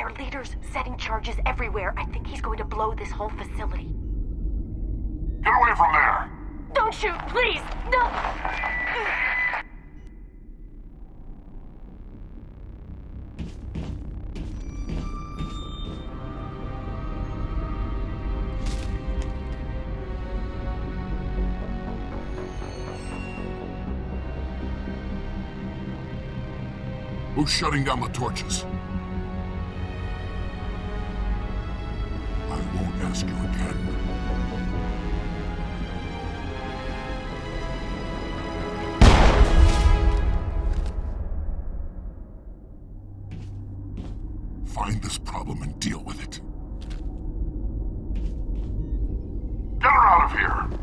Their leader's setting charges everywhere. I think he's going to blow this whole facility. Get away from there! Don't shoot, please! No! Who's shutting down the torches? I won't ask you again. Find this problem and deal with it. Get her out of here!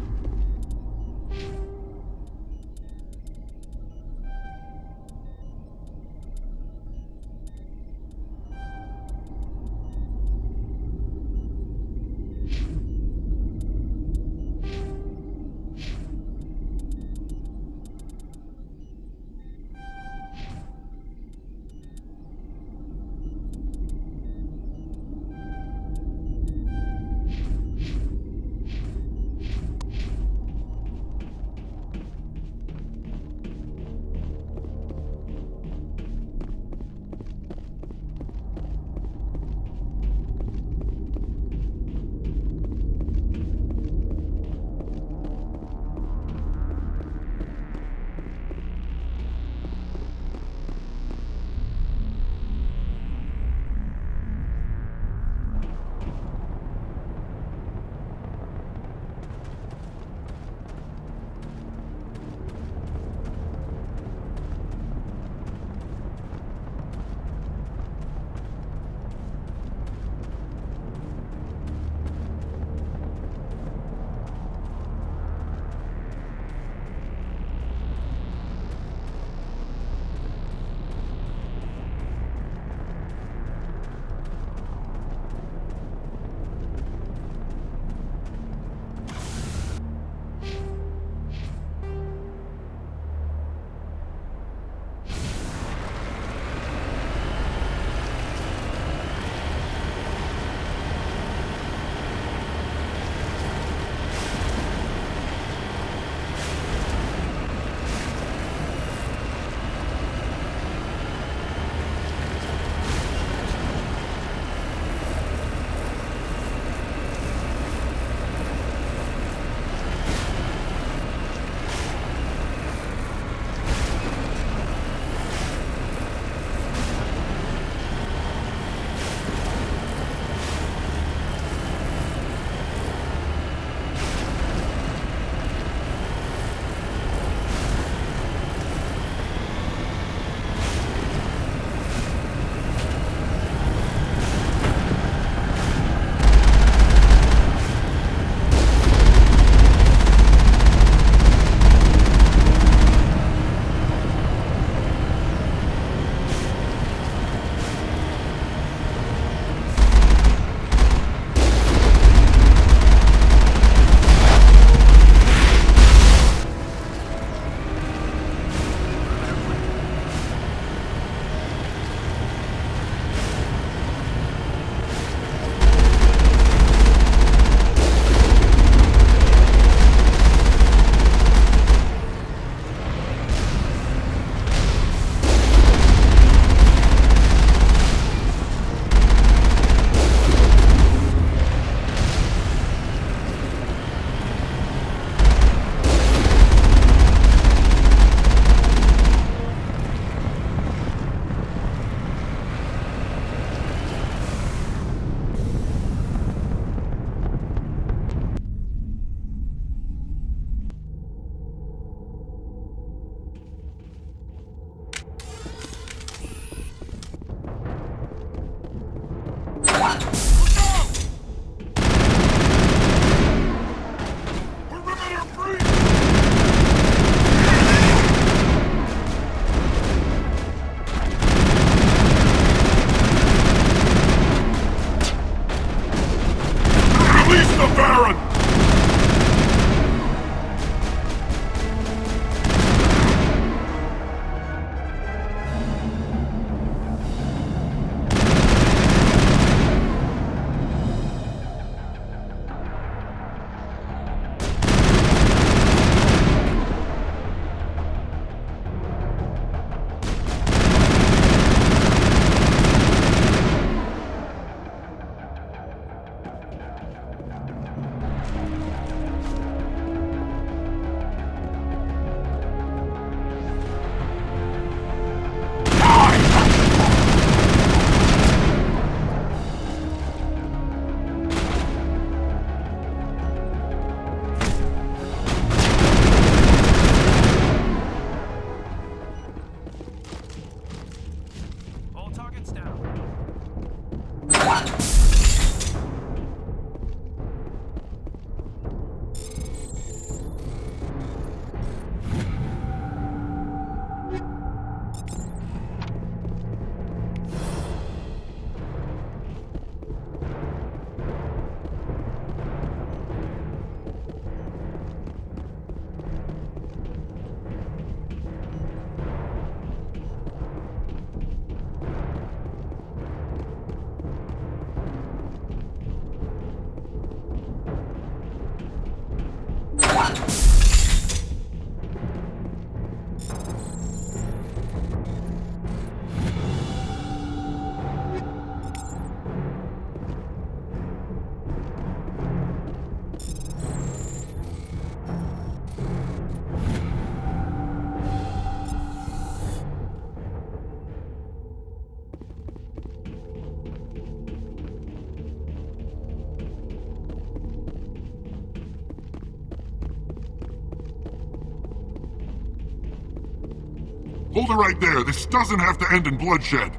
Hold it right there. This doesn't have to end in bloodshed.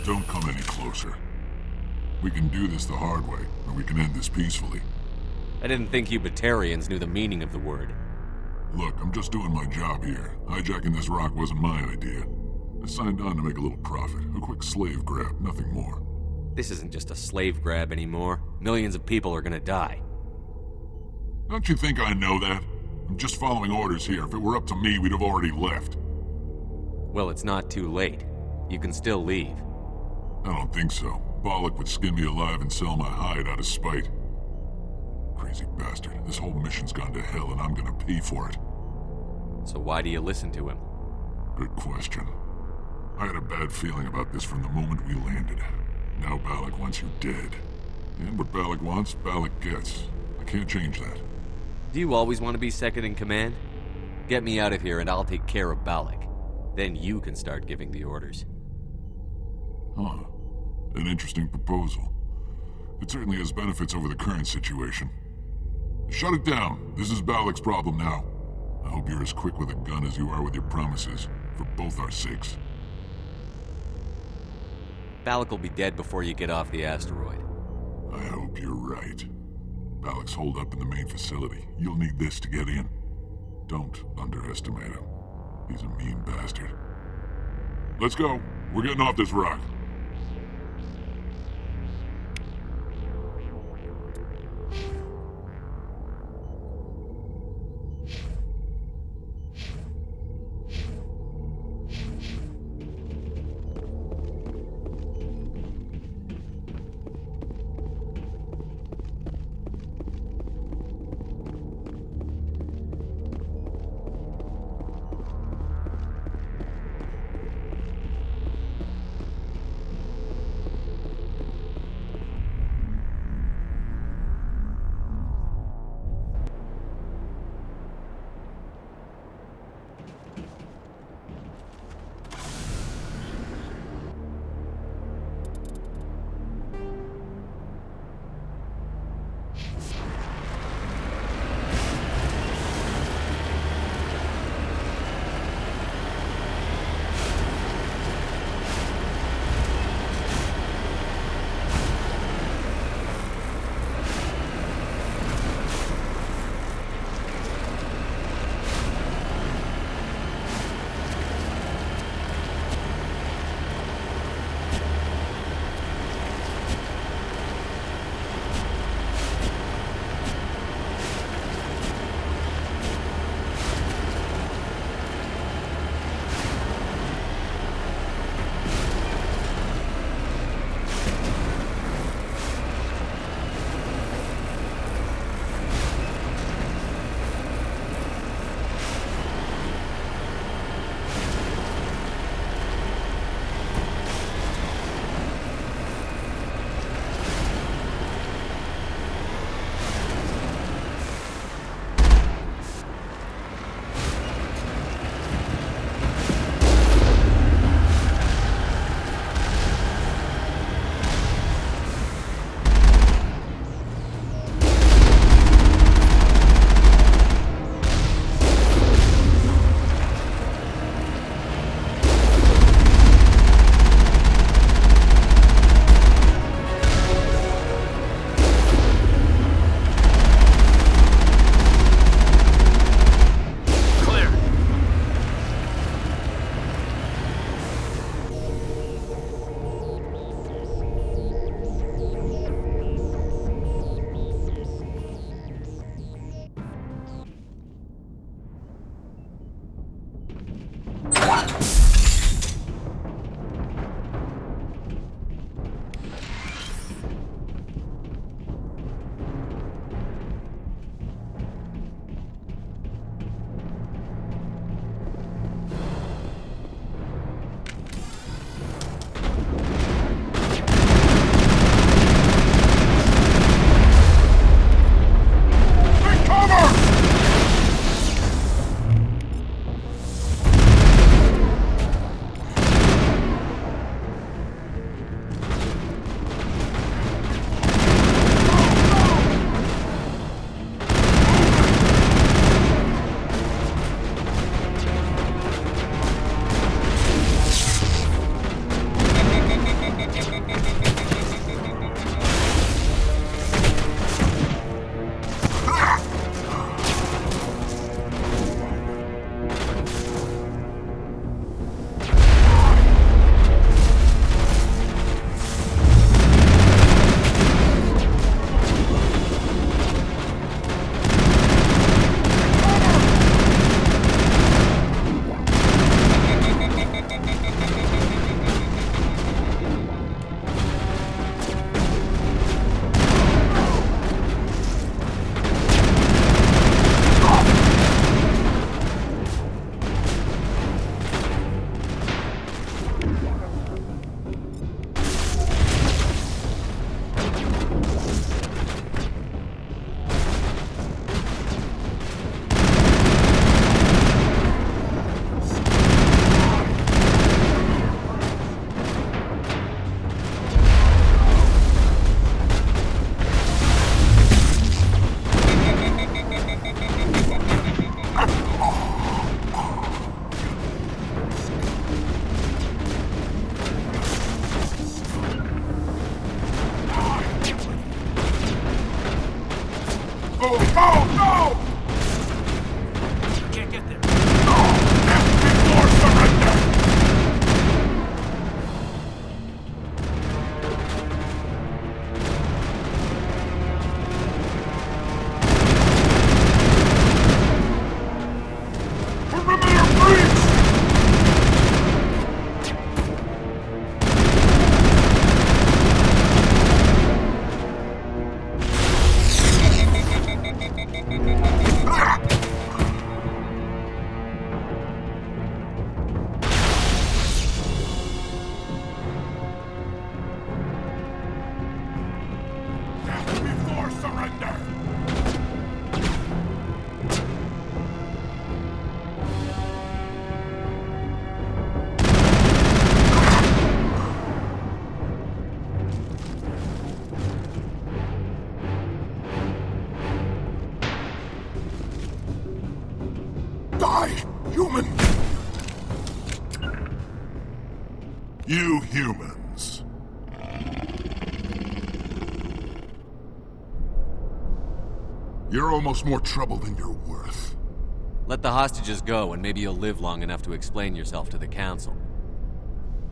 Don't come any closer. We can do this the hard way, or we can end this peacefully. I didn't think you Batarians knew the meaning of the word. Look, I'm just doing my job here. Hijacking this rock wasn't my idea. I signed on to make a little profit. A quick slave grab, nothing more. This isn't just a slave grab anymore. Millions of people are gonna die. Don't you think I know that? I'm just following orders here. If it were up to me, we'd have already left. Well, it's not too late. You can still leave. I don't think so. Bollock would skin me alive and sell my hide out of spite. Crazy bastard. This whole mission's gone to hell and I'm gonna pay for it. So why do you listen to him? Good question. I had a bad feeling about this from the moment we landed. Now Bollock wants you dead. And what Bollock wants, Bollock gets. I can't change that. Do you always want to be second in command? Get me out of here and I'll take care of Bollock. Then you can start giving the orders. Huh. An interesting proposal. It certainly has benefits over the current situation. Shut it down. This is Bollock's problem now. I hope you're as quick with a gun as you are with your promises, for both our sakes. Bollock will be dead before you get off the asteroid. I hope you're right. Bollock's holed up in the main facility. You'll need this to get in. Don't underestimate him. He's a mean bastard. Let's go. We're getting off this rock. You're almost more trouble than you're worth. Let the hostages go, and maybe you'll live long enough to explain yourself to the Council.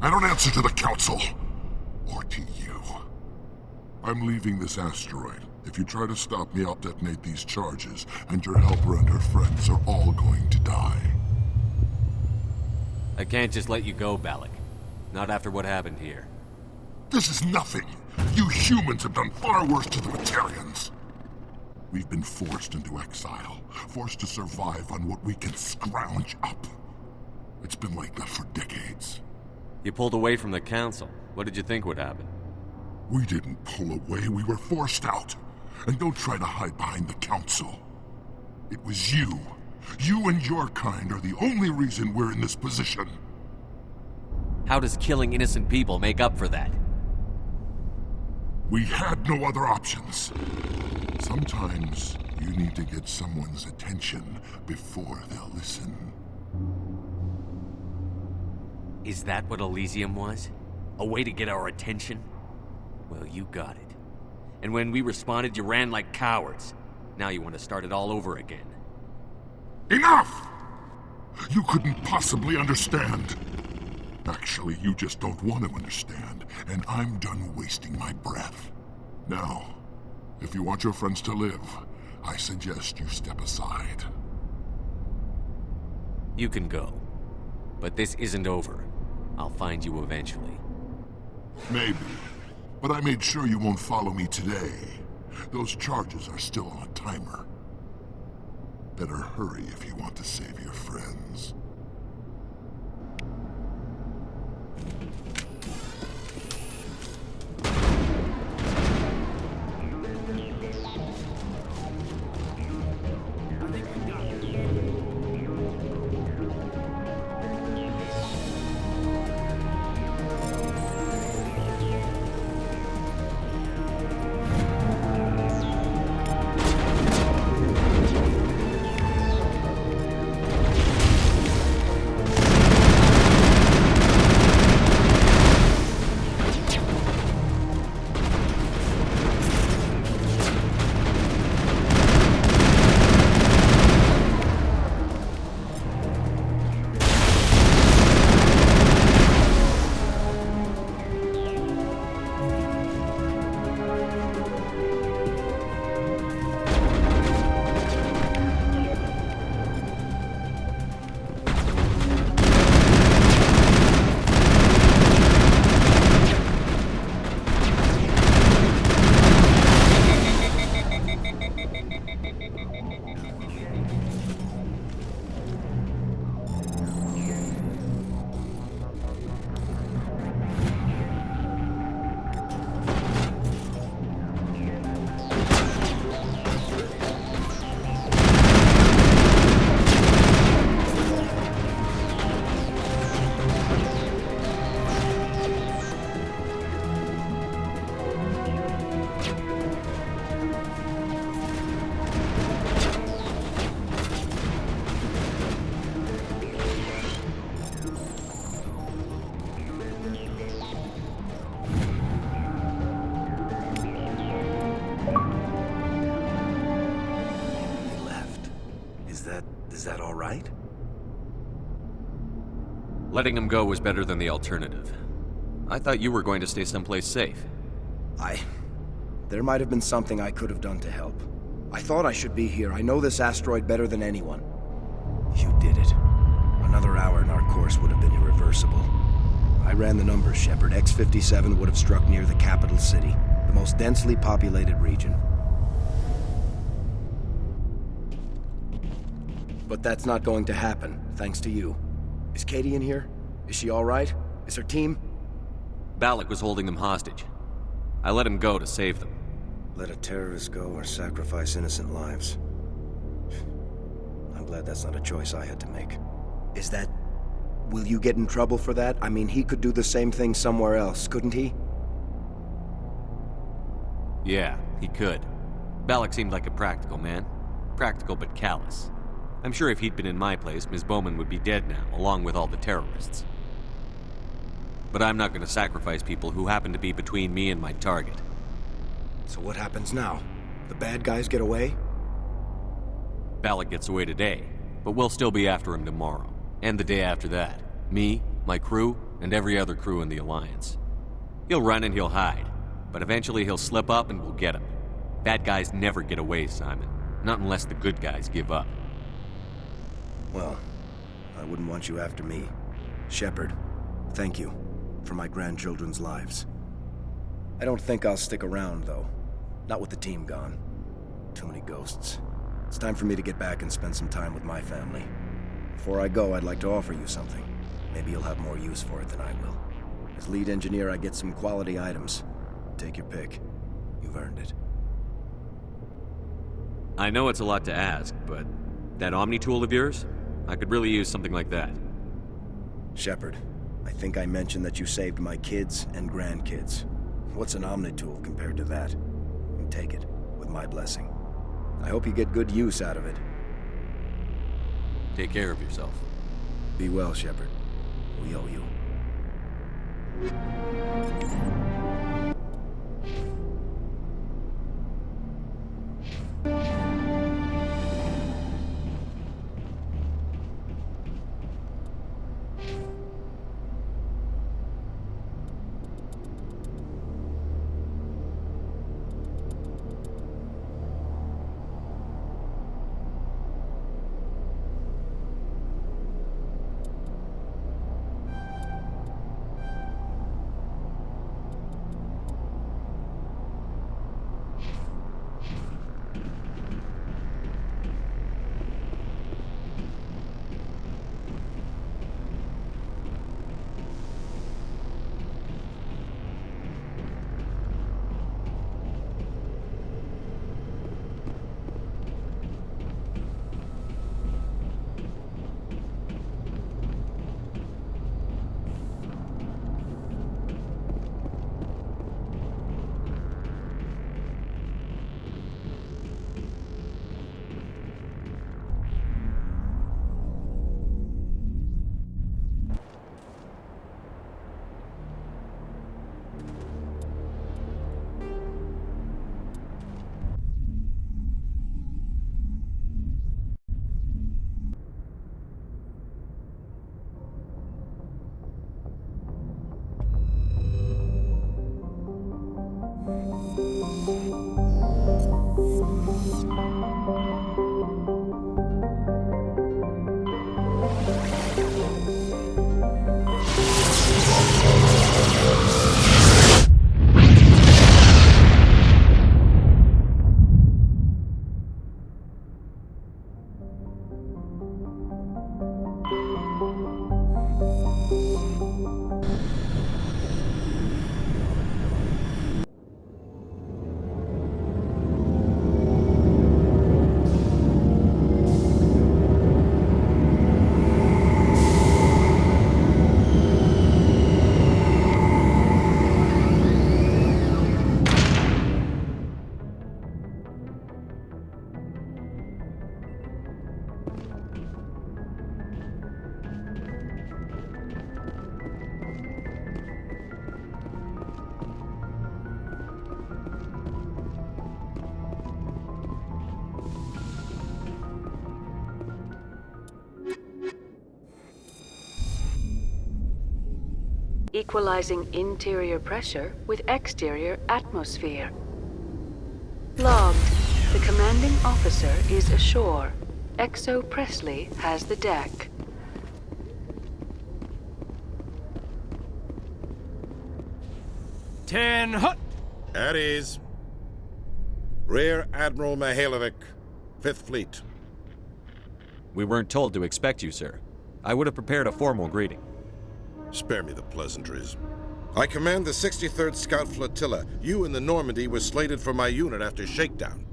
I don't answer to the Council. Or to you. I'm leaving this asteroid. If you try to stop me, I'll detonate these charges, and your helper and her friends are all going to die. I can't just let you go, Balak. Not after what happened here. This is nothing. You humans have done far worse to the Materians. We've been forced into exile, forced to survive on what we can scrounge up. It's been like that for decades. You pulled away from the Council. What did you think would happen? We didn't pull away, we were forced out. And don't try to hide behind the Council. It was you. You and your kind are the only reason we're in this position. How does killing innocent people make up for that? We had no other options. Sometimes you need to get someone's attention before they'll listen. Is that what Elysium was? A way to get our attention? Well, you got it. And when we responded, you ran like cowards. Now you want to start it all over again. Enough! You couldn't possibly understand. Actually, you just don't want to understand, and I'm done wasting my breath. Now, if you want your friends to live, I suggest you step aside. You can go. But this isn't over. I'll find you eventually. Maybe. But I made sure you won't follow me today. Those charges are still on a timer. Better hurry if you want to save your friends. Is that all right? Letting him go was better than the alternative. I thought you were going to stay someplace safe. There might have been something I could have done to help. I thought I should be here. I know this asteroid better than anyone. You did it. Another hour and our course would have been irreversible. I ran the numbers, Shepard. X-57 would have struck near the capital city, the most densely populated region. But that's not going to happen, thanks to you. Is Katie in here? Is she all right? Is her team? Balak was holding them hostage. I let him go to save them. Let a terrorist go or sacrifice innocent lives. I'm glad that's not a choice I had to make. Is that... Will you get in trouble for that? I mean, he could do the same thing somewhere else, couldn't he? Yeah, he could. Balak seemed like a practical man. Practical but callous. I'm sure if he'd been in my place, Ms. Bowman would be dead now, along with all the terrorists. But I'm not going to sacrifice people who happen to be between me and my target. So what happens now? The bad guys get away? Balak gets away today, but we'll still be after him tomorrow, and the day after that. Me, my crew, and every other crew in the Alliance. He'll run and he'll hide, but eventually he'll slip up and we'll get him. Bad guys never get away, Simon. Not unless the good guys give up. Well, I wouldn't want you after me. Shepard, thank you for my grandchildren's lives. I don't think I'll stick around, though. Not with the team gone. Too many ghosts. It's time for me to get back and spend some time with my family. Before I go, I'd like to offer you something. Maybe you'll have more use for it than I will. As lead engineer, I get some quality items. Take your pick. You've earned it. I know it's a lot to ask, but that Omni tool of yours? I could really use something like that. Shepard, I think I mentioned that you saved my kids and grandkids. What's an Omni tool compared to that? You take it, with my blessing. I hope you get good use out of it. Take care of yourself. Be well, Shepard. We owe you. Equalizing interior pressure with exterior atmosphere. Logged. The commanding officer is ashore. Exo Presley has the deck. Ten hut! At ease. Rear Admiral Mihailovic, 5th Fleet. We weren't told to expect you, sir. I would have prepared a formal greeting. Spare me the pleasantries. I command the 63rd Scout Flotilla. You in the Normandy were slated for my unit after shakedown.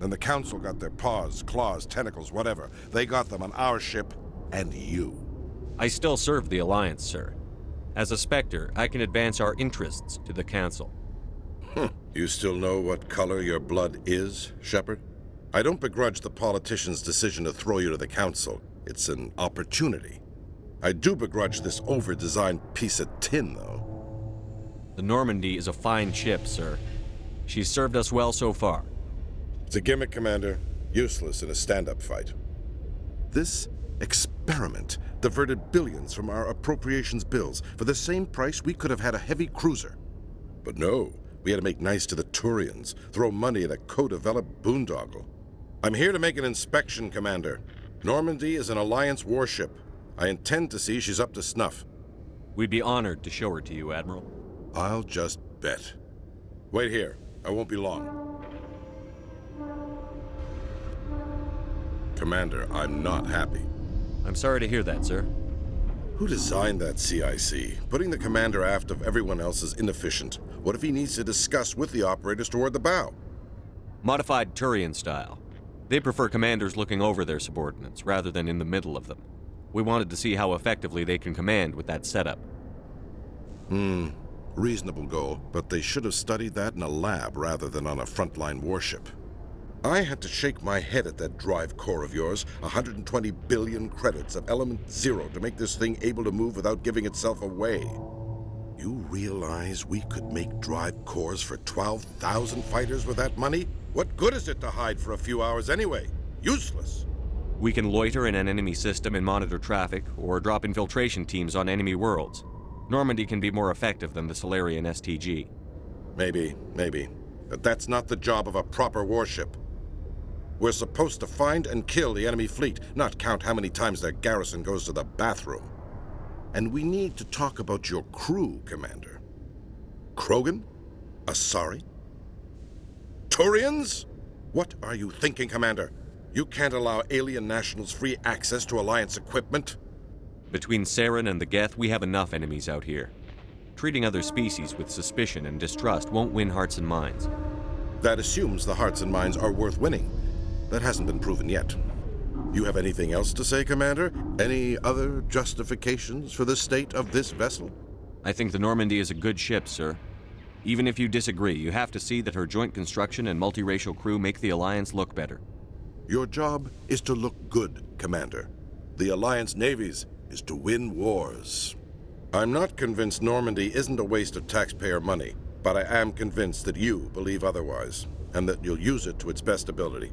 Then the Council got their paws, claws, tentacles, whatever. They got them on our ship, and you. I still serve the Alliance, sir. As a Spectre, I can advance our interests to the Council. You still know what color your blood is, Shepard? I don't begrudge the politician's decision to throw you to the Council. It's an opportunity. I do begrudge this over-designed piece of tin, though. The Normandy is a fine ship, sir. She's served us well so far. It's a gimmick, Commander. Useless in a stand-up fight. This experiment diverted billions from our appropriations bills. For the same price, we could have had a heavy cruiser. But no, we had to make nice to the Turians, throw money at a co-developed boondoggle. I'm here to make an inspection, Commander. Normandy is an Alliance warship. I intend to see she's up to snuff. We'd be honored to show her to you, Admiral. I'll just bet. Wait here. I won't be long. Commander, I'm not happy. I'm sorry to hear that, sir. Who designed that CIC? Putting the commander aft of everyone else is inefficient. What if he needs to discuss with the operators toward the bow? Modified Turian style. They prefer commanders looking over their subordinates, rather than in the middle of them. We wanted to see how effectively they can command with that setup. Reasonable goal, but they should have studied that in a lab rather than on a frontline warship. I had to shake my head at that drive core of yours, 120 billion credits of element 0 to make this thing able to move without giving itself away. You realize we could make drive cores for 12,000 fighters with that money? What good is it to hide for a few hours anyway? Useless. We can loiter in an enemy system and monitor traffic, or drop infiltration teams on enemy worlds. Normandy can be more effective than the Solarian STG. Maybe. But that's not the job of a proper warship. We're supposed to find and kill the enemy fleet, not count how many times their garrison goes to the bathroom. And we need to talk about your crew, Commander. Krogan? Asari? Turians? What are you thinking, Commander? You can't allow alien nationals free access to Alliance equipment? Between Saren and the Geth, we have enough enemies out here. Treating other species with suspicion and distrust won't win hearts and minds. That assumes the hearts and minds are worth winning. That hasn't been proven yet. You have anything else to say, Commander? Any other justifications for the state of this vessel? I think the Normandy is a good ship, sir. Even if you disagree, you have to see that her joint construction and multiracial crew make the Alliance look better. Your job is to look good, Commander. The Alliance navies is to win wars. I'm not convinced Normandy isn't a waste of taxpayer money, but I am convinced that you believe otherwise, and that you'll use it to its best ability.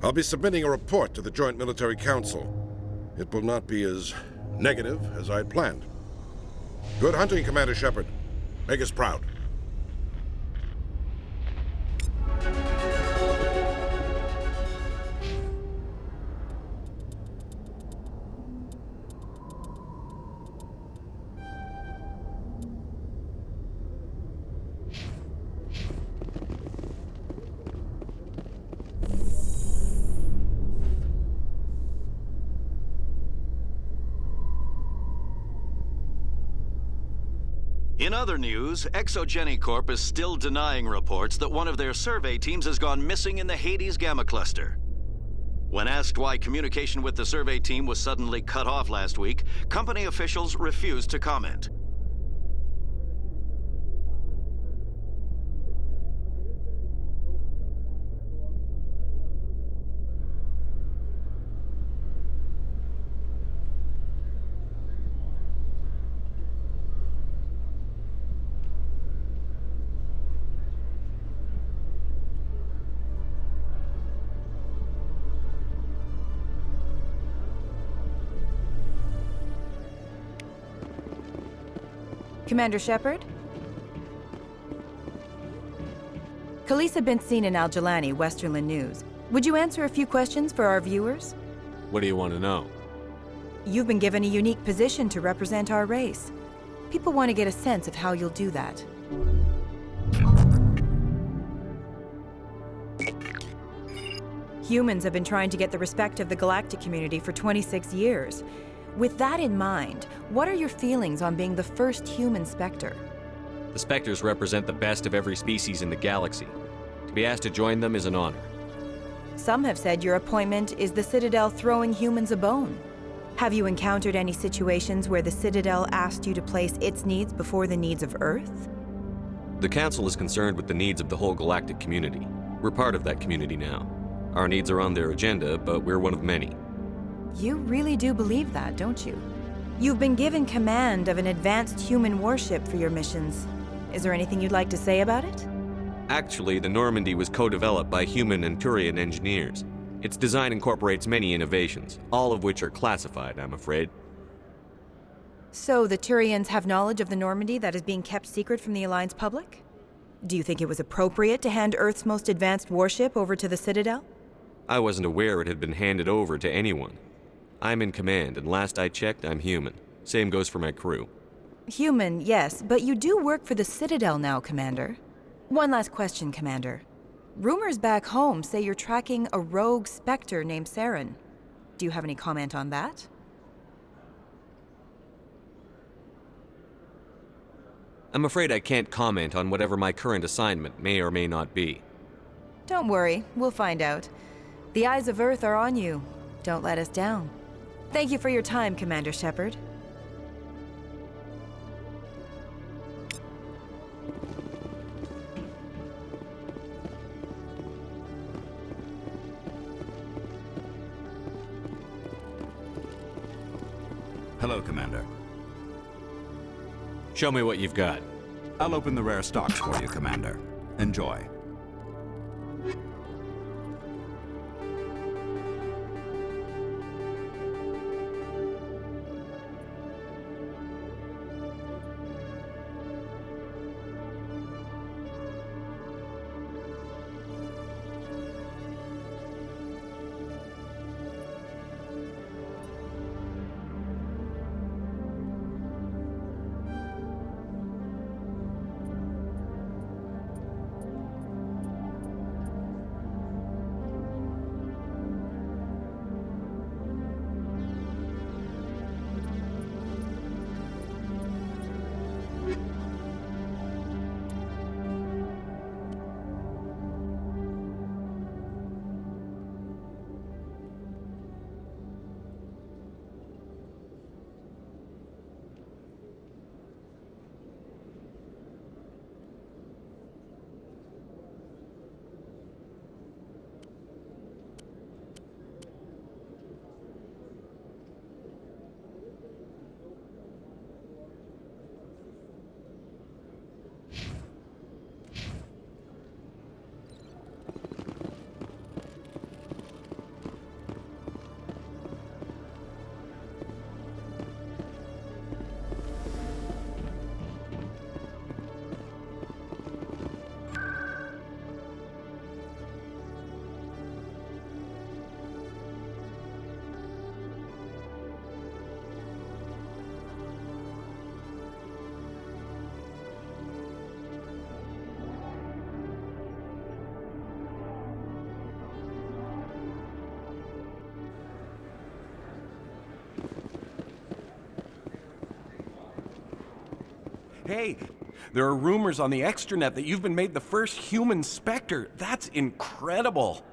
I'll be submitting a report to the Joint Military Council. It will not be as negative as I had planned. Good hunting, Commander Shepard. Make us proud. In other news, Exogeny Corp is still denying reports that one of their survey teams has gone missing in the Hades Gamma Cluster. When asked why communication with the survey team was suddenly cut off last week, company officials refused to comment. Commander Shepard? Khaleesa been seen in Al-Jalani, Westerland News. Would you answer a few questions for our viewers? What do you want to know? You've been given a unique position to represent our race. People want to get a sense of how you'll do that. Humans have been trying to get the respect of the galactic community for 26 years. With that in mind, what are your feelings on being the first human Spectre? The Spectres represent the best of every species in the galaxy. To be asked to join them is an honor. Some have said your appointment is the Citadel throwing humans a bone. Have you encountered any situations where the Citadel asked you to place its needs before the needs of Earth? The Council is concerned with the needs of the whole galactic community. We're part of that community now. Our needs are on their agenda, but we're one of many. You really do believe that, don't you? You've been given command of an advanced human warship for your missions. Is there anything you'd like to say about it? Actually, the Normandy was co-developed by human and Turian engineers. Its design incorporates many innovations, all of which are classified, I'm afraid. So the Turians have knowledge of the Normandy that is being kept secret from the Alliance public? Do you think it was appropriate to hand Earth's most advanced warship over to the Citadel? I wasn't aware it had been handed over to anyone. I'm in command, and last I checked, I'm human. Same goes for my crew. Human, yes, but you do work for the Citadel now, Commander. One last question, Commander. Rumors back home say you're tracking a rogue Spectre named Saren. Do you have any comment on that? I'm afraid I can't comment on whatever my current assignment may or may not be. Don't worry, we'll find out. The eyes of Earth are on you. Don't let us down. Thank you for your time, Commander Shepard. Hello, Commander. Show me what you've got. I'll open the rare stocks for you, Commander. Enjoy. Hey, there are rumors on the extranet that you've been made the first human Spectre. That's incredible.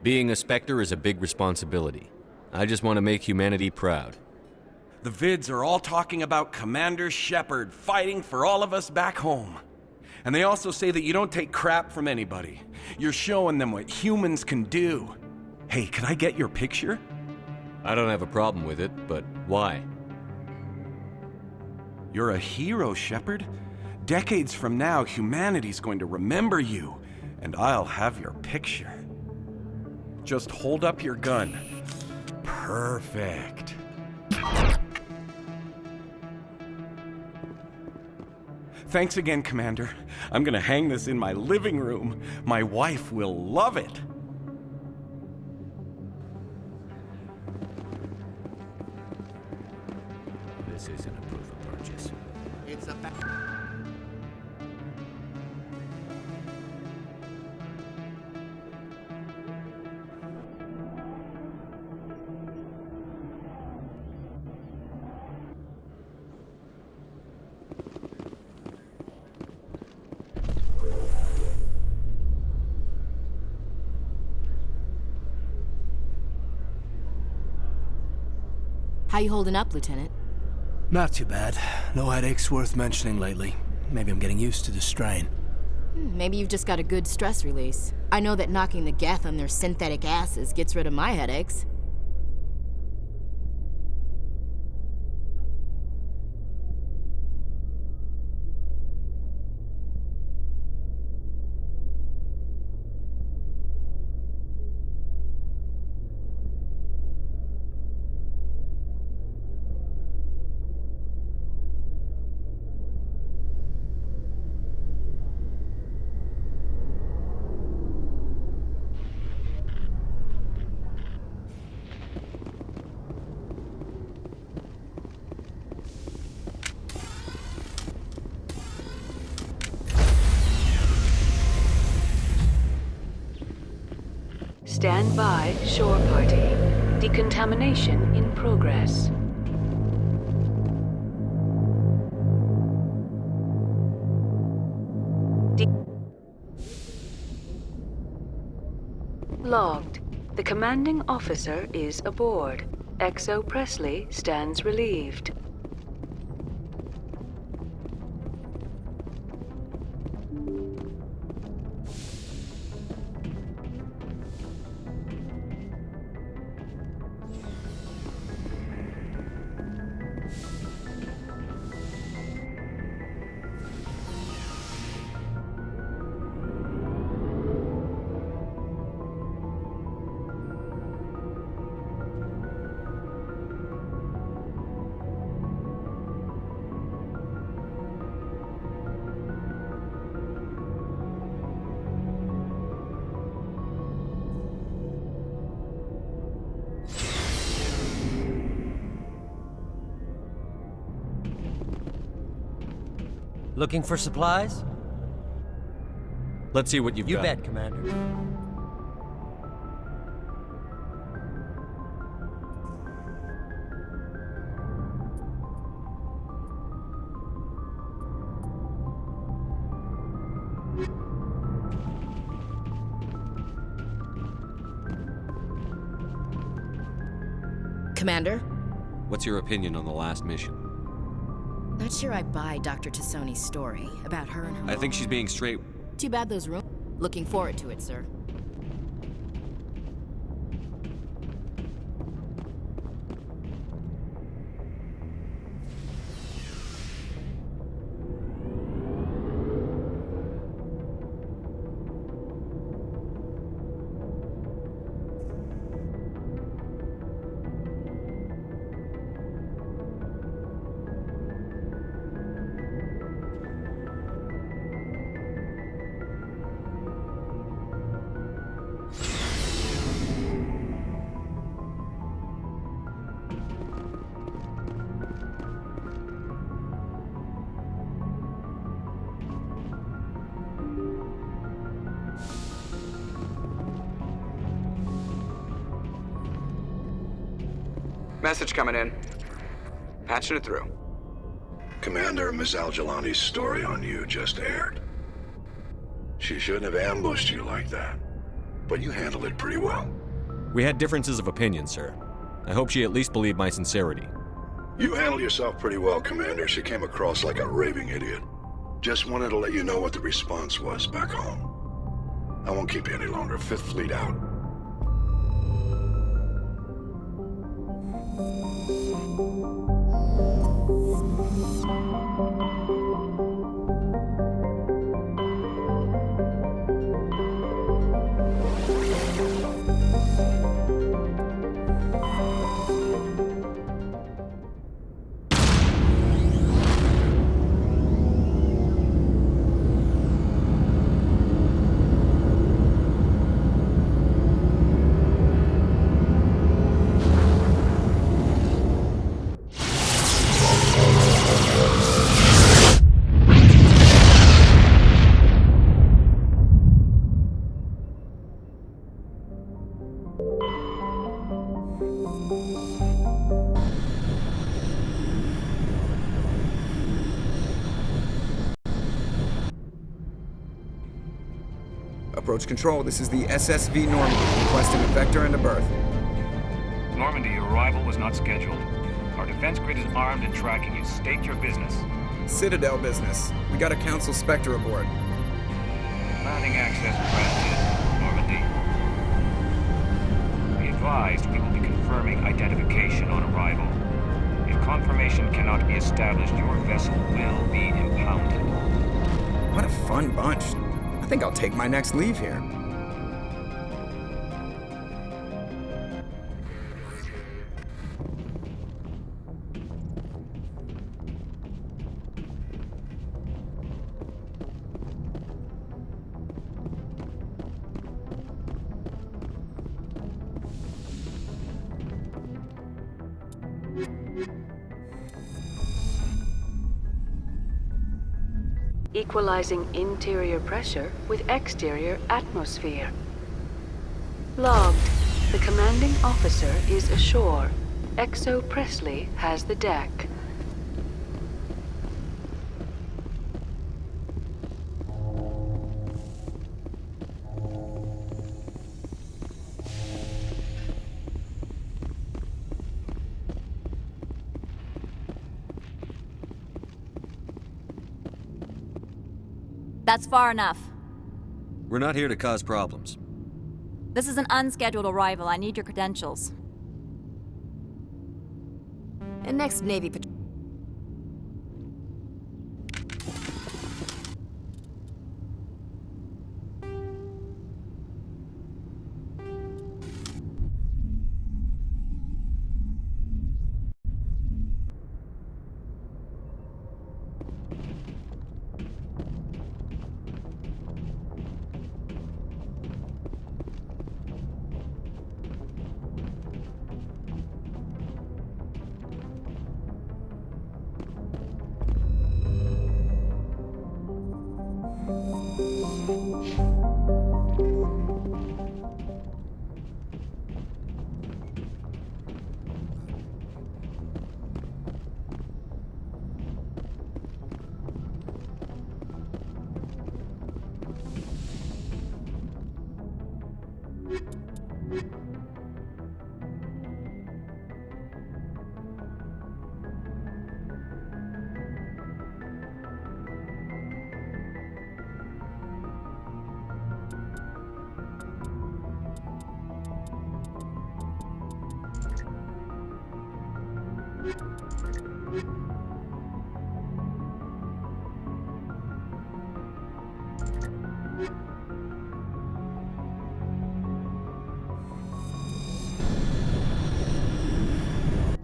Being a Spectre is a big responsibility. I just want to make humanity proud. The vids are all talking about Commander Shepard fighting for all of us back home. And they also say that you don't take crap from anybody. You're showing them what humans can do. Hey, can I get your picture? I don't have a problem with it, but why? You're a hero, Shepard. Decades from now, humanity's going to remember you, and I'll have your picture. Just hold up your gun. Perfect. Thanks again, Commander. I'm gonna hang this in my living room. My wife will love it. This isn't a proof of purchase. It's a How you holding up, Lieutenant? Not too bad. No headaches worth mentioning lately. Maybe I'm getting used to the strain. Maybe you've just got a good stress release. I know that knocking the geth on their synthetic asses gets rid of my headaches. Stand by, shore party. Decontamination in progress. Logged. The commanding officer is aboard. XO Presley stands relieved. Looking for supplies? Let's see what you've got. You bet, Commander. Commander? What's your opinion on the last mission? Not sure I buy Dr. Tassoni's story about her and her I think she's being straight. Too bad those rooms. Looking forward to it, sir. Message coming in. Patching it through. Commander, Miss Al-Jalani's story on you just aired. She shouldn't have ambushed you like that, but you handled it pretty well. We had differences of opinion, sir. I hope she at least believed my sincerity. You handled yourself pretty well, Commander. She came across like a raving idiot. Just wanted to let you know what the response was back home. I won't keep you any longer. Fifth Fleet out. Approach control, this is the SSV Normandy, requesting a vector and a berth. Normandy, your arrival was not scheduled. Our defense grid is armed and tracking you. State your business. Citadel business. We got a Council Spectre aboard. Landing access granted, Normandy. Be advised, we will be confirming identification on arrival. If confirmation cannot be established, your vessel will be impounded. What a fun bunch. I think I'll take my next leave here. Equalizing interior pressure with exterior atmosphere. Logged. The commanding officer is ashore. XO Presley has the deck. That's far enough. We're not here to cause problems. This is an unscheduled arrival. I need your credentials. And next Navy patrol.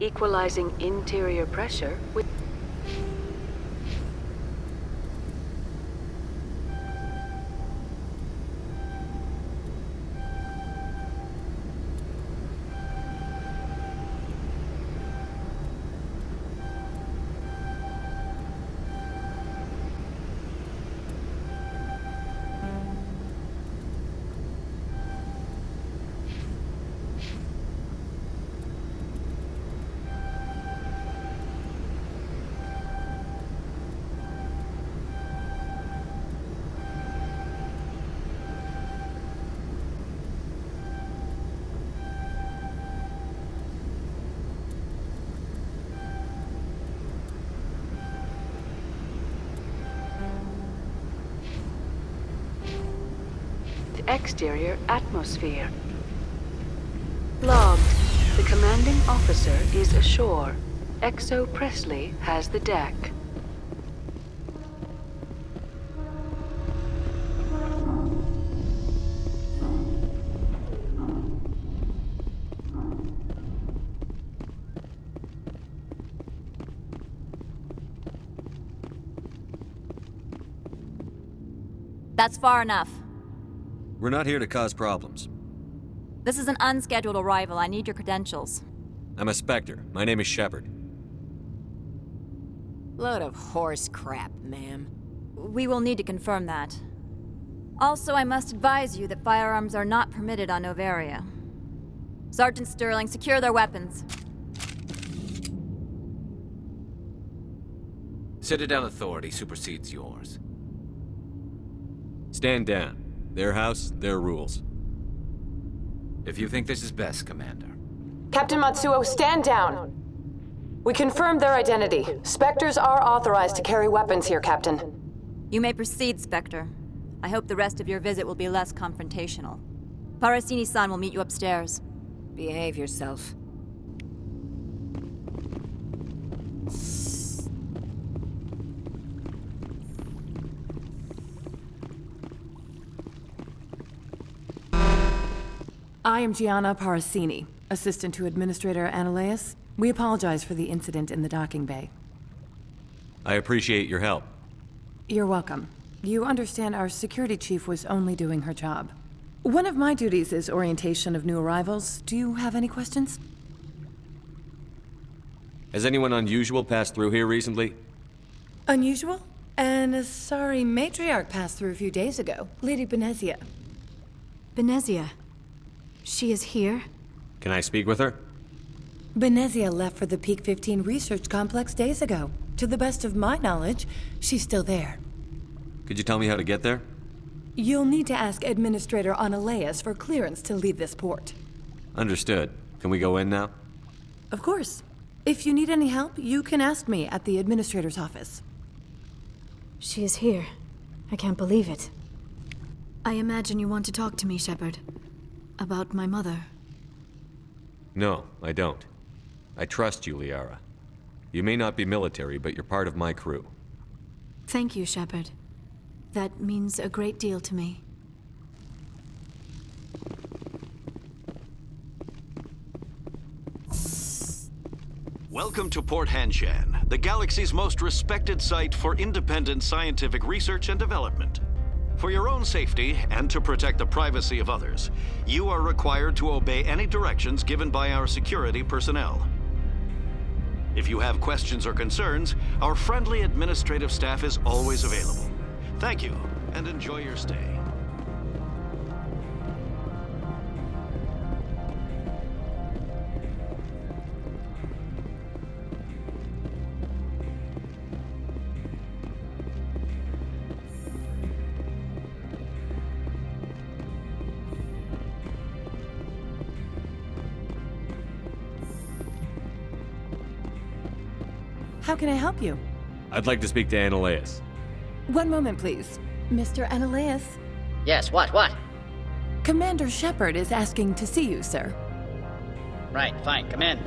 Equalizing interior pressure with... exterior atmosphere. Logged. The commanding officer is ashore. XO Presley has the deck. That's far enough. We're not here to cause problems. This is an unscheduled arrival. I need your credentials. I'm a Spectre. My name is Shepard. Load of horse crap, ma'am. We will need to confirm that. Also, I must advise you that firearms are not permitted on Novaria. Sergeant Sterling, secure their weapons. Citadel authority supersedes yours. Stand down. Their house, their rules. If you think this is best, Commander. Captain Matsuo, stand down! We confirmed their identity. Spectres are authorized to carry weapons here, Captain. You may proceed, Spectre. I hope the rest of your visit will be less confrontational. Parasini-san will meet you upstairs. Behave yourself. I am Gianna Parasini, assistant to Administrator Ananias. We apologize for the incident in the docking bay. I appreciate your help. You're welcome. You understand our security chief was only doing her job. One of my duties is orientation of new arrivals. Do you have any questions? Has anyone unusual passed through here recently? Unusual? An Asari matriarch passed through a few days ago. Lady Benezia. Benezia. She is here? Can I speak with her? Benezia left for the Peak 15 research complex days ago. To the best of my knowledge, she's still there. Could you tell me how to get there? You'll need to ask Administrator Analeas for clearance to leave this port. Understood. Can we go in now? Of course. If you need any help, you can ask me at the Administrator's office. She is here. I can't believe it. I imagine you want to talk to me, Shepard. About my mother. No, I don't. I trust you, Liara. You may not be military, but you're part of my crew. Thank you, Shepard. That means a great deal to me. Welcome to Port Hanshan, the galaxy's most respected site for independent scientific research and development. For your own safety and to protect the privacy of others, you are required to obey any directions given by our security personnel. If you have questions or concerns, our friendly administrative staff is always available. Thank you, and enjoy your stay. How can I help you? I'd like to speak to Analeas. One moment, please. Mr. Analeas? Yes, what? Commander Shepard is asking to see you, sir. Right, fine, come in.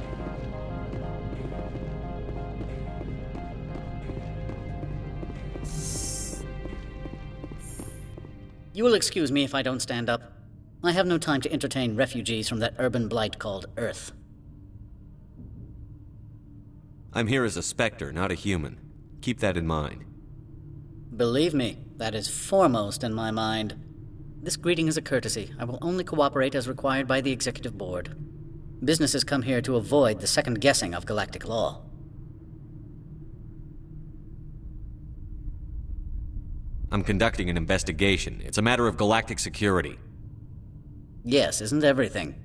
You will excuse me if I don't stand up. I have no time to entertain refugees from that urban blight called Earth. I'm here as a Spectre, not a human. Keep that in mind. Believe me, that is foremost in my mind. This greeting is a courtesy. I will only cooperate as required by the Executive Board. Businesses come here to avoid the second guessing of galactic law. I'm conducting an investigation. It's a matter of galactic security. Yes, isn't everything?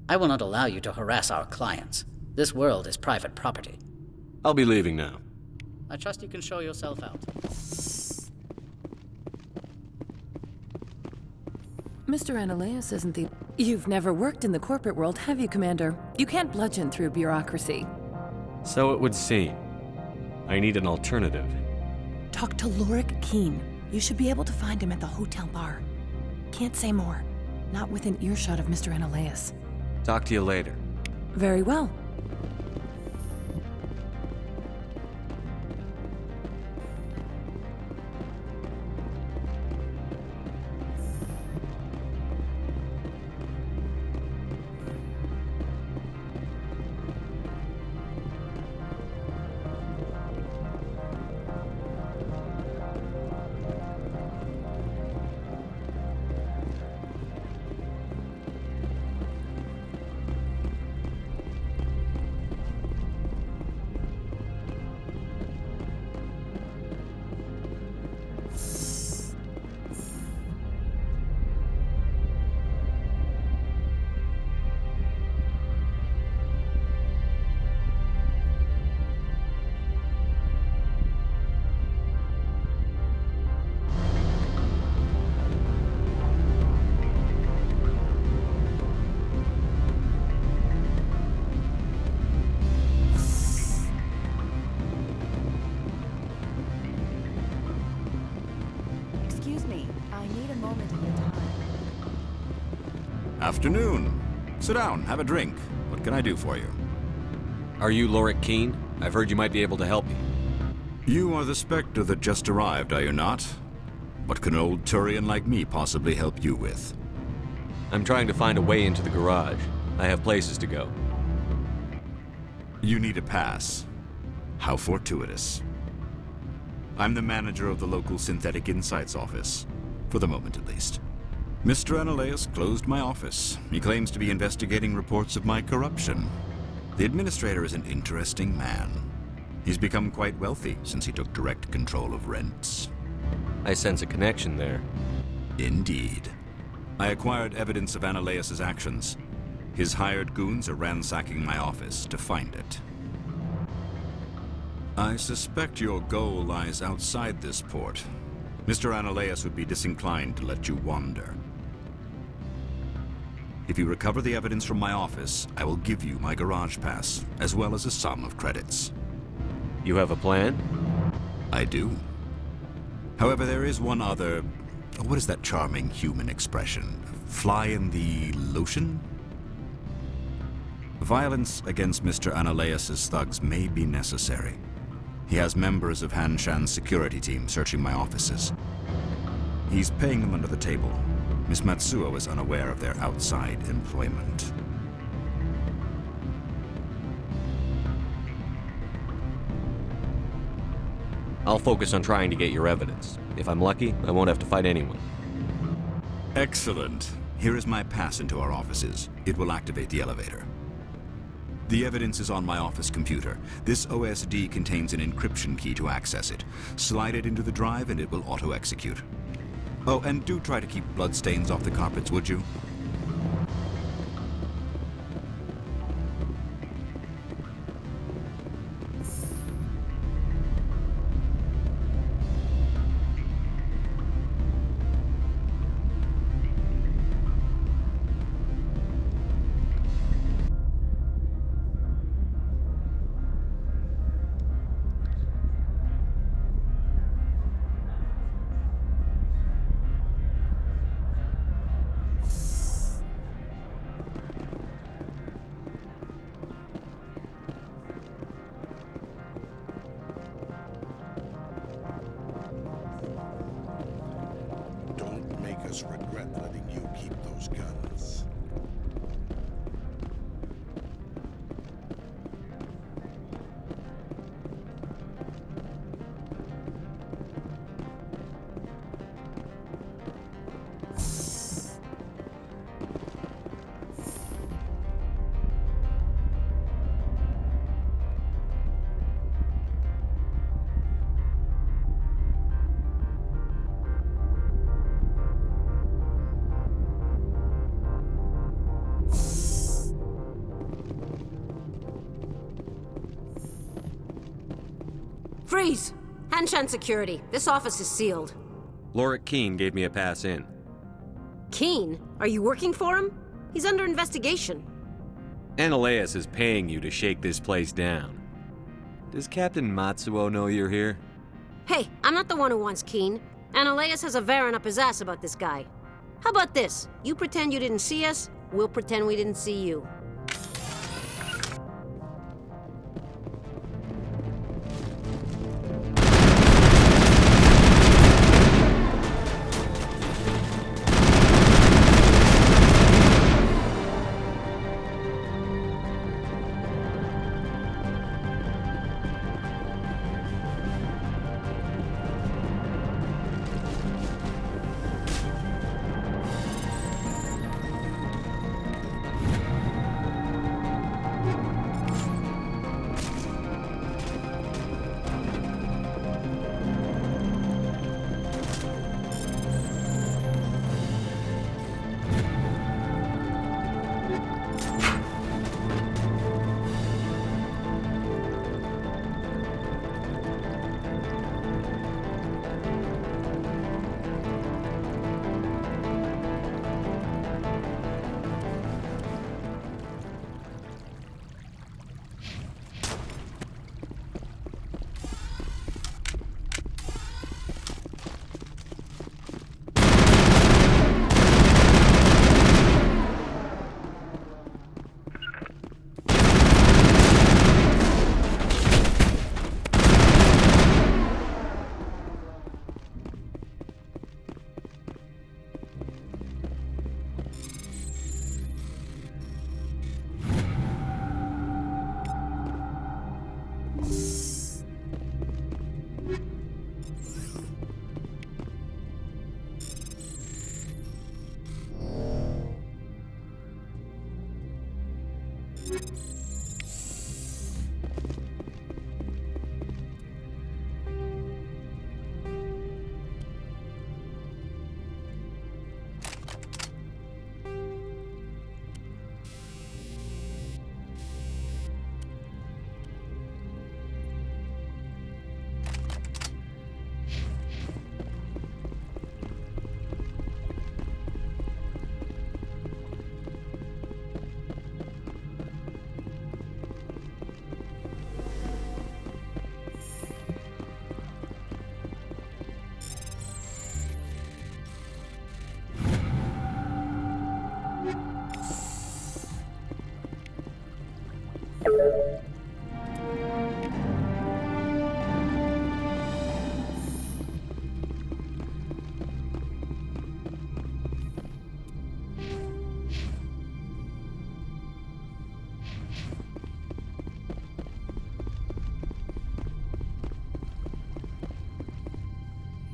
I will not allow you to harass our clients. This world is private property. I'll be leaving now. I trust you can show yourself out. Mr. Analeas isn't the... You've never worked in the corporate world, have you, Commander? You can't bludgeon through bureaucracy. So it would seem. I need an alternative. Talk to Lorik Keen. You should be able to find him at the hotel bar. Can't say more. Not within earshot of Mr. Analeas. Talk to you later. Very well. Afternoon. Sit down, have a drink. What can I do for you? Are you Lorik Keen? I've heard you might be able to help me. You are the Spectre that just arrived, are you not? What can an old Turian like me possibly help you with? I'm trying to find a way into the garage. I have places to go. You need a pass. How fortuitous. I'm the manager of the local Synthetic Insights office. For the moment, at least. Mr. Analeas closed my office. He claims to be investigating reports of my corruption. The administrator is an interesting man. He's become quite wealthy since he took direct control of rents. I sense a connection there. Indeed. I acquired evidence of Analeas' actions, His hired goons are ransacking my office to find it. I suspect your goal lies outside this port. Mr. Ananias would be disinclined to let you wander. If you recover the evidence from my office, I will give you my garage pass, as well as a sum of credits. You have a plan? I do. However, there is one other... What is that charming human expression? Fly in the lotion? Violence against Mr. Ananias' thugs may be necessary. He has members of Han Shan's security team searching my offices. He's paying them under the table. Miss Matsuo is unaware of their outside employment. I'll focus on trying to get your evidence. If I'm lucky, I won't have to fight anyone. Excellent. Here is my pass into our offices. It will activate the elevator. The evidence is on my office computer. This OSD contains an encryption key to access it. Slide it into the drive and it will auto-execute. Oh, and do try to keep bloodstains off the carpets, would you? Regret letting you keep those guns. Freeze! Hanshan Security. This office is sealed. Lorik Keene gave me a pass in. Keene? Are you working for him? He's under investigation. Ananias is paying you to shake this place down. Does Captain Matsuo know you're here? Hey, I'm not the one who wants Keene. Ananias has a Varen up his ass about this guy. How about this? You pretend you didn't see us, we'll pretend we didn't see you.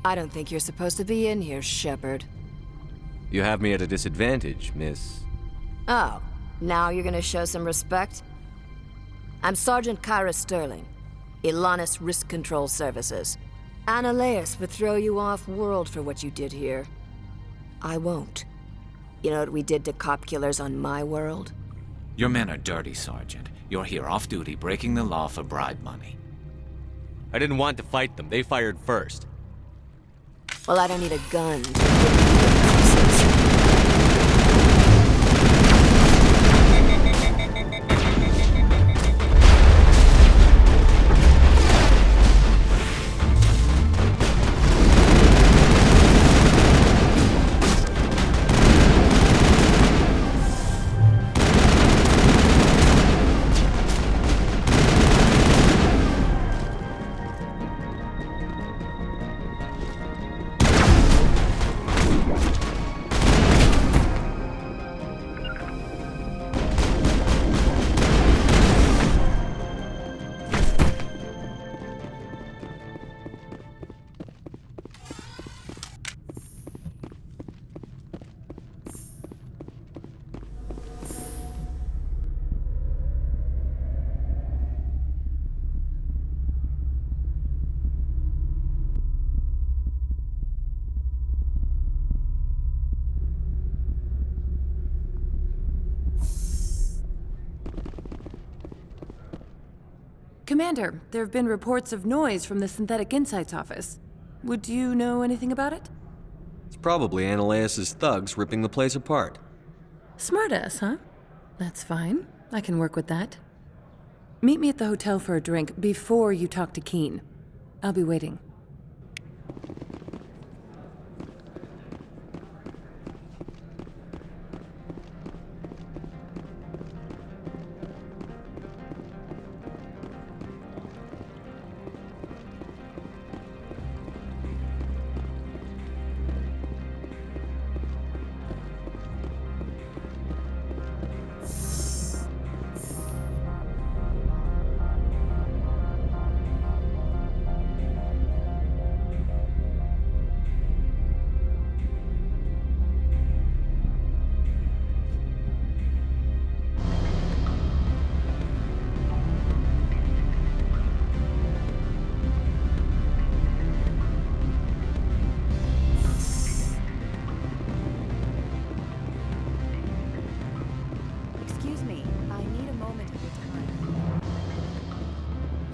I don't think you're supposed to be in here, Shepard. You have me at a disadvantage, miss. Oh, now you're gonna show some respect? I'm Sergeant Kyra Sterling, Ilanis Risk Control Services. Annaleus would throw you off-world for what you did here. I won't. You know what we did to cop killers on my world? Your men are dirty, Sergeant. You're here off-duty, breaking the law for bribe money. I didn't want to fight them. They fired first. Well, I don't need a gun. Commander, there have been reports of noise from the Synthetic Insights office. Would you know anything about it? It's probably Annaleus' thugs ripping the place apart. Smartass, huh? That's fine. I can work with that. Meet me at the hotel for a drink before you talk to Keen. I'll be waiting.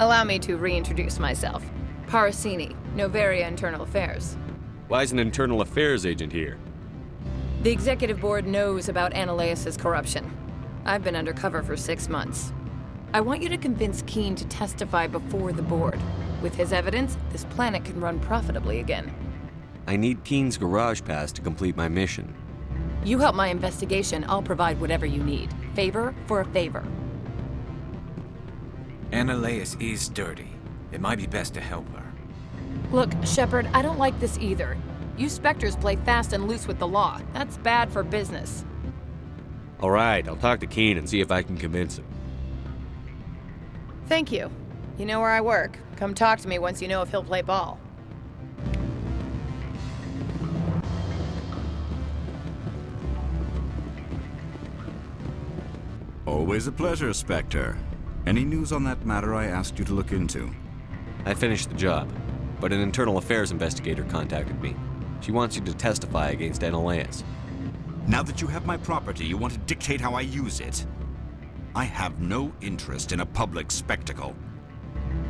Allow me to reintroduce myself. Parasini, Novaria Internal Affairs. Why is an internal affairs agent here? The executive board knows about Annaleus' corruption. I've been undercover for 6 months. I want you to convince Keen to testify before the board. With his evidence, this planet can run profitably again. I need Keen's garage pass to complete my mission. You help my investigation, I'll provide whatever you need. Favor for a favor. Annaleus is dirty. It might be best to help her. Look, Shepard, I don't like this either. You Spectres play fast and loose with the law. That's bad for business. All right, I'll talk to Keen and see if I can convince him. Thank you. You know where I work. Come talk to me once you know if he'll play ball. Always a pleasure, Spectre. Any news on that matter I asked you to look into? I finished the job, but an internal affairs investigator contacted me. She wants you to testify against Annaleus. Now that you have my property, you want to dictate how I use it? I have no interest in a public spectacle.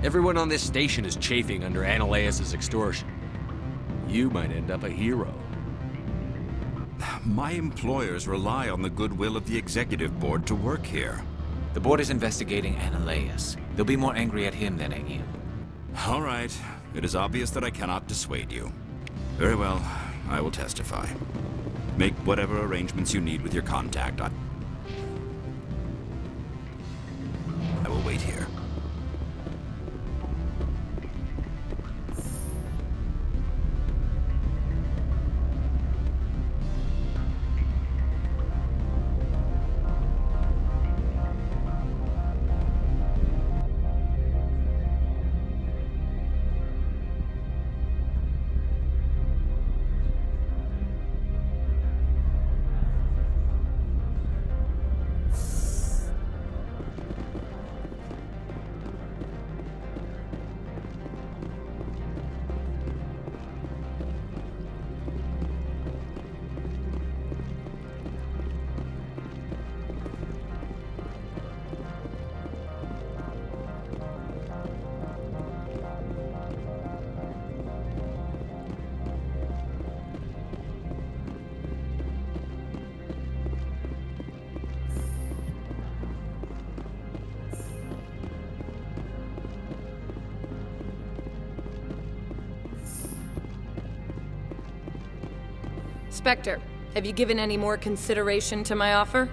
Everyone on this station is chafing under Annaleus' extortion. You might end up a hero. My employers rely on the goodwill of the executive board to work here. The board is investigating Annaleus. They'll be more angry at him than at you. All right. It is obvious that I cannot dissuade you. Very well. I will testify. Make whatever arrangements you need with your contact. I will Spectre, have you given any more consideration to my offer?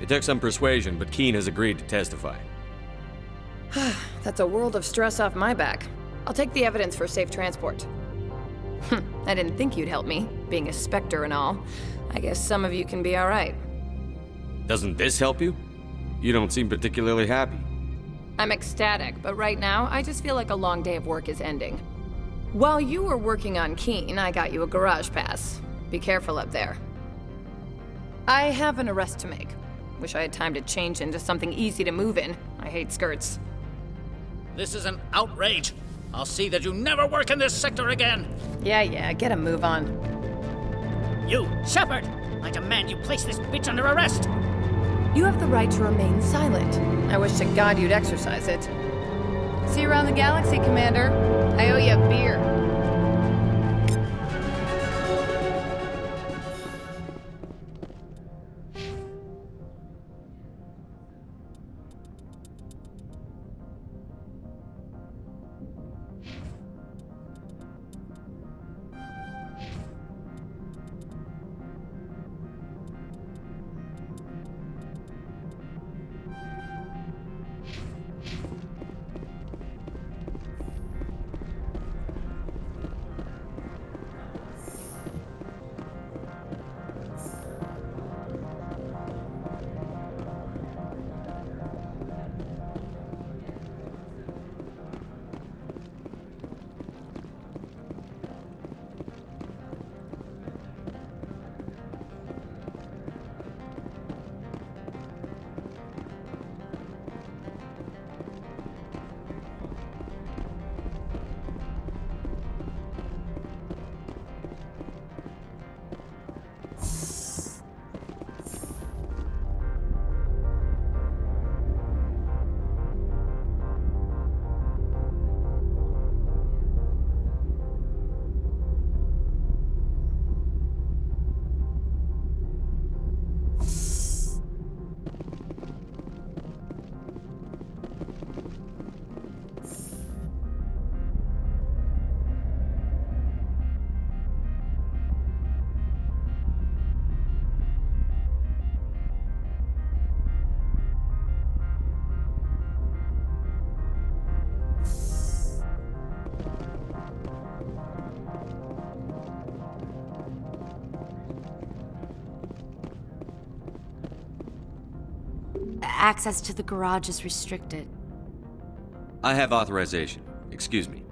It took some persuasion, but Keene has agreed to testify. That's a world of stress off my back. I'll take the evidence for safe transport. I didn't think you'd help me, being a Spectre and all. I guess some of you can be alright. Doesn't this help you? You don't seem particularly happy. I'm ecstatic, but right now, I just feel like a long day of work is ending. While you were working on Keene, I got you a garage pass. Be careful up there. I have an arrest to make. Wish I had time to change into something easy to move in. I hate skirts. This is an outrage. I'll see that you never work in this sector again. Yeah, get a move on. You, Shepard! I demand you place this bitch under arrest! You have the right to remain silent. I wish to God you'd exercise it. See you around the galaxy, Commander. I owe you a beer. Access to the garage is restricted. I have authorization. Excuse me.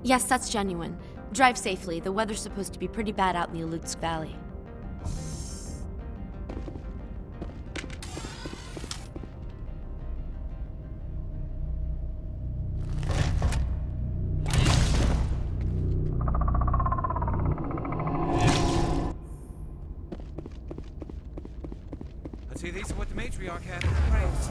Yes, that's genuine. Drive safely. The weather's supposed to be pretty bad out in the Alutsk Valley. Let's see, these are what the matriarch had in the place.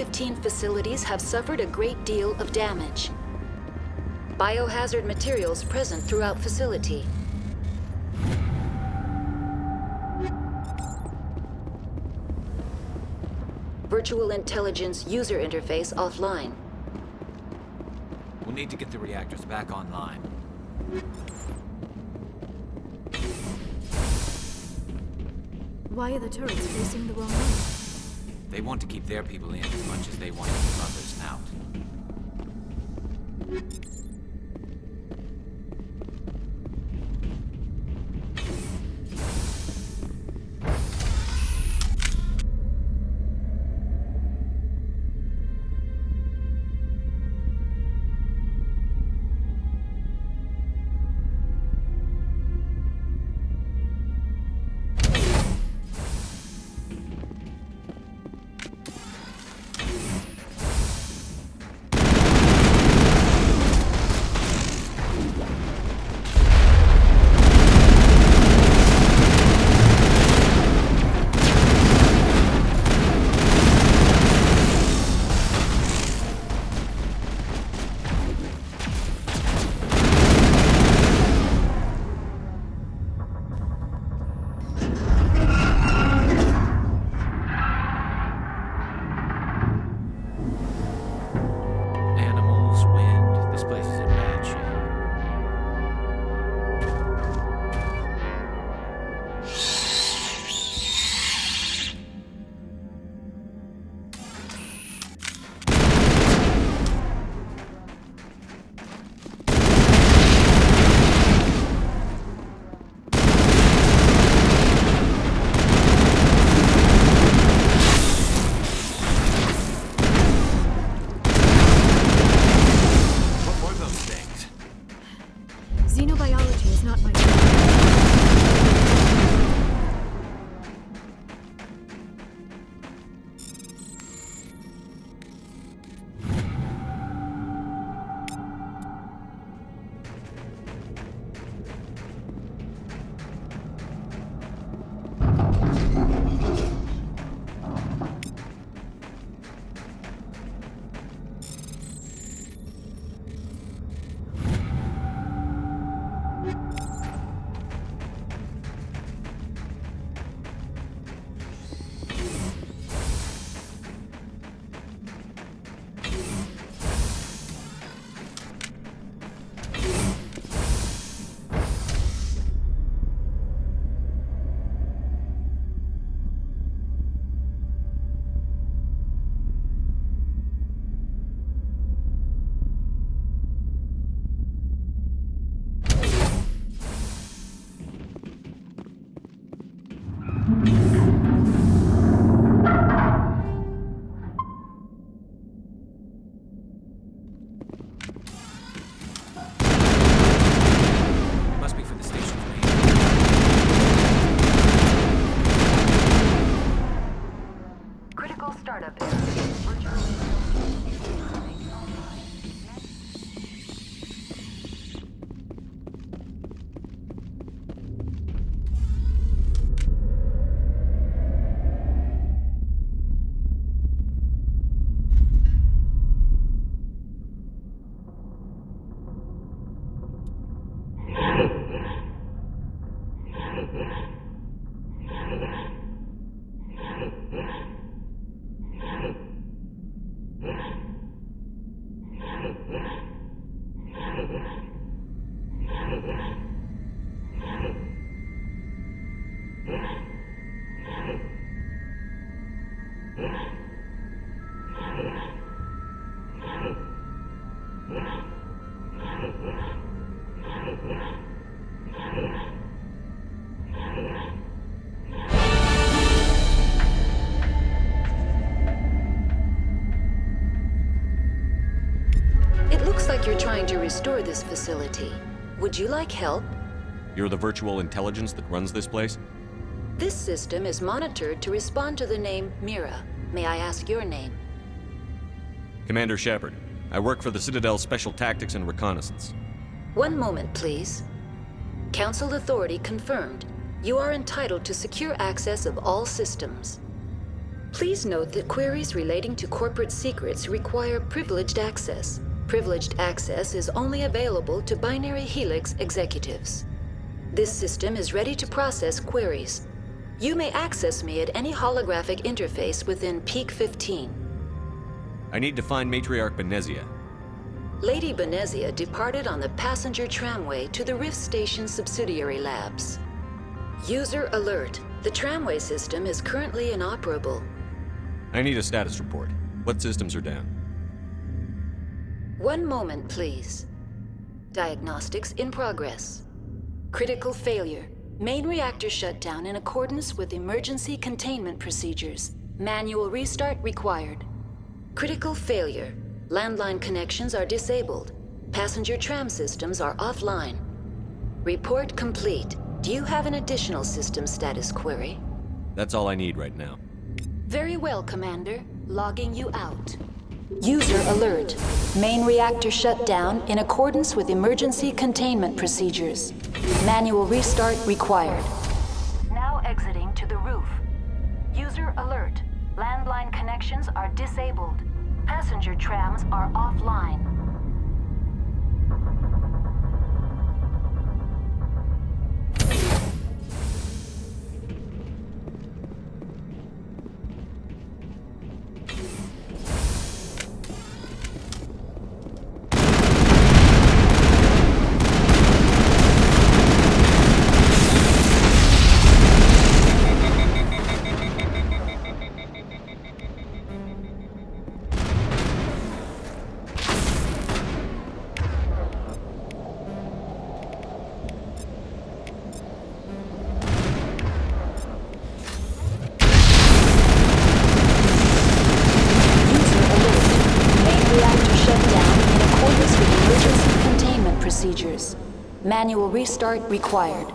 15 facilities have suffered a great deal of damage. Biohazard materials present throughout facility. Virtual intelligence user interface offline. We'll need to get the reactors back online. Why are the turrets facing the wrong way? They want to keep their people in as much as they want to keep others out. Xenobiology is not my You're trying to restore this facility. Would you like help? You're the virtual intelligence that runs this place? This system is monitored to respond to the name Mira. May I ask your name? Commander Shepard. I work for the Citadel's Special Tactics and Reconnaissance. One moment, please. Council authority confirmed. You are entitled to secure access of all systems. Please note that queries relating to corporate secrets require privileged access. Privileged access is only available to Binary Helix executives. This system is ready to process queries. You may access me at any holographic interface within Peak 15. I need to find Matriarch Benezia. Lady Benezia departed on the passenger tramway to the Rift Station subsidiary labs. User alert. The tramway system is currently inoperable. I need a status report. What systems are down? One moment, please. Diagnostics in progress. Critical failure. Main reactor shut down in accordance with emergency containment procedures. Manual restart required. Critical failure. Landline connections are disabled. Passenger tram systems are offline. Report complete. Do you have an additional system status query? That's all I need right now. Very well, Commander. Logging you out. User alert. Main reactor shut down in accordance with emergency containment procedures. Manual restart required. Now exiting to the roof. User alert. Landline connections are disabled. Passenger trams are offline. Manual restart required.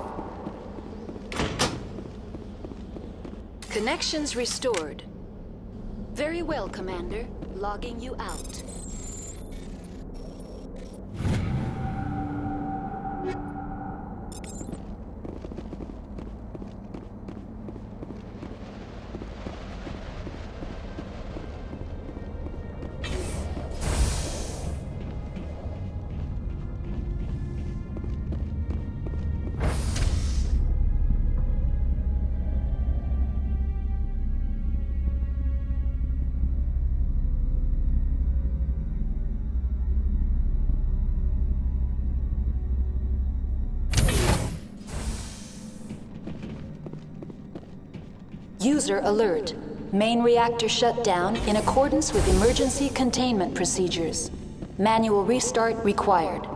Connections restored. Very well, Commander. Logging you out. User alert. Main reactor shut down in accordance with emergency containment procedures. Manual restart required.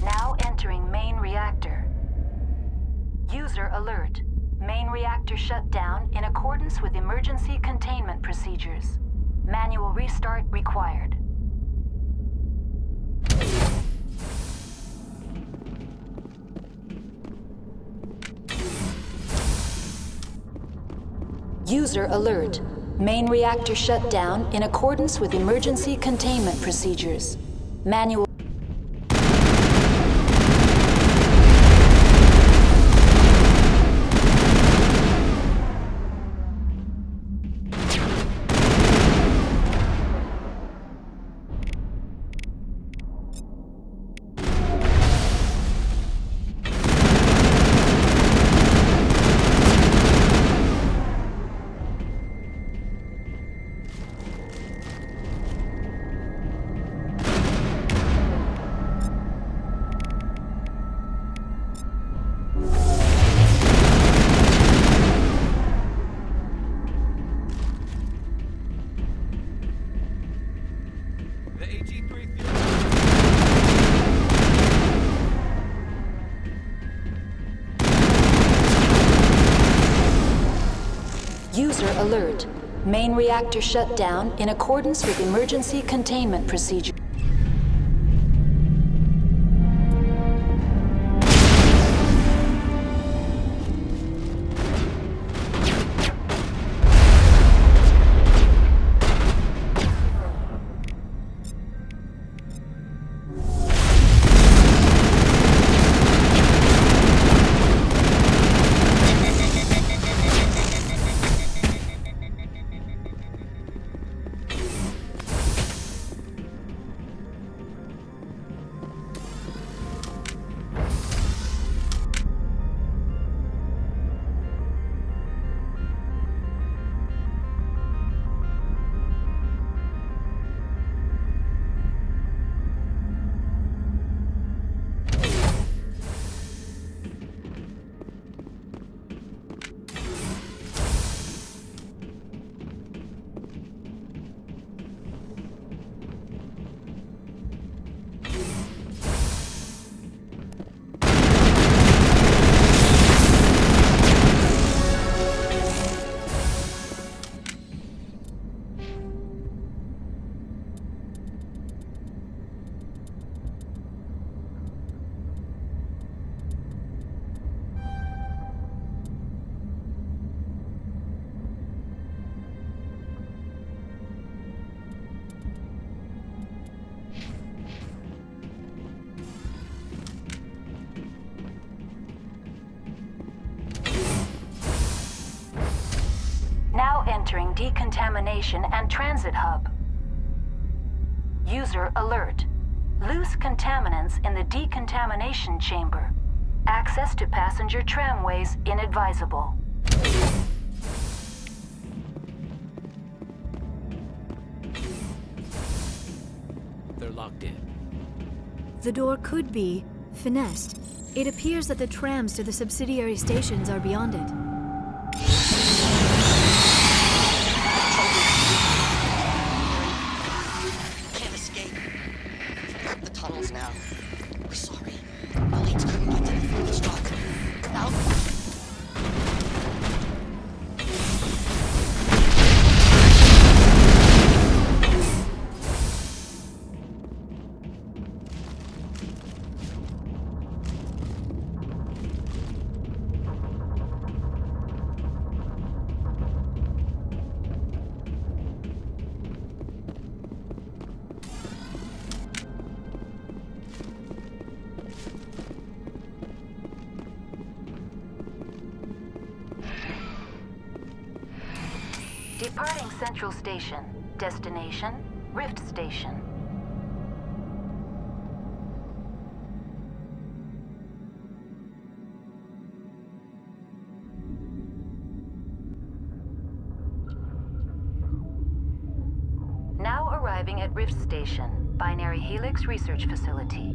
Now entering main reactor. User alert. Main reactor shut down in accordance with emergency containment procedures. Manual restart required. User alert. Main reactor shut down in accordance with emergency containment procedures. Manual. User alert. Main reactor shut down in accordance with emergency containment procedure. decontamination and transit hub. User alert. Loose contaminants in the decontamination chamber. Access to passenger tramways inadvisable. They're locked in. The door could be finessed. It appears that the trams to the subsidiary stations are beyond it. Can't escape. The tunnels now. We're sorry. The lights couldn't get to the fuel stock. Now. Departing Central Station. Destination, Rift Station. Now arriving at Rift Station, Binary Helix Research Facility.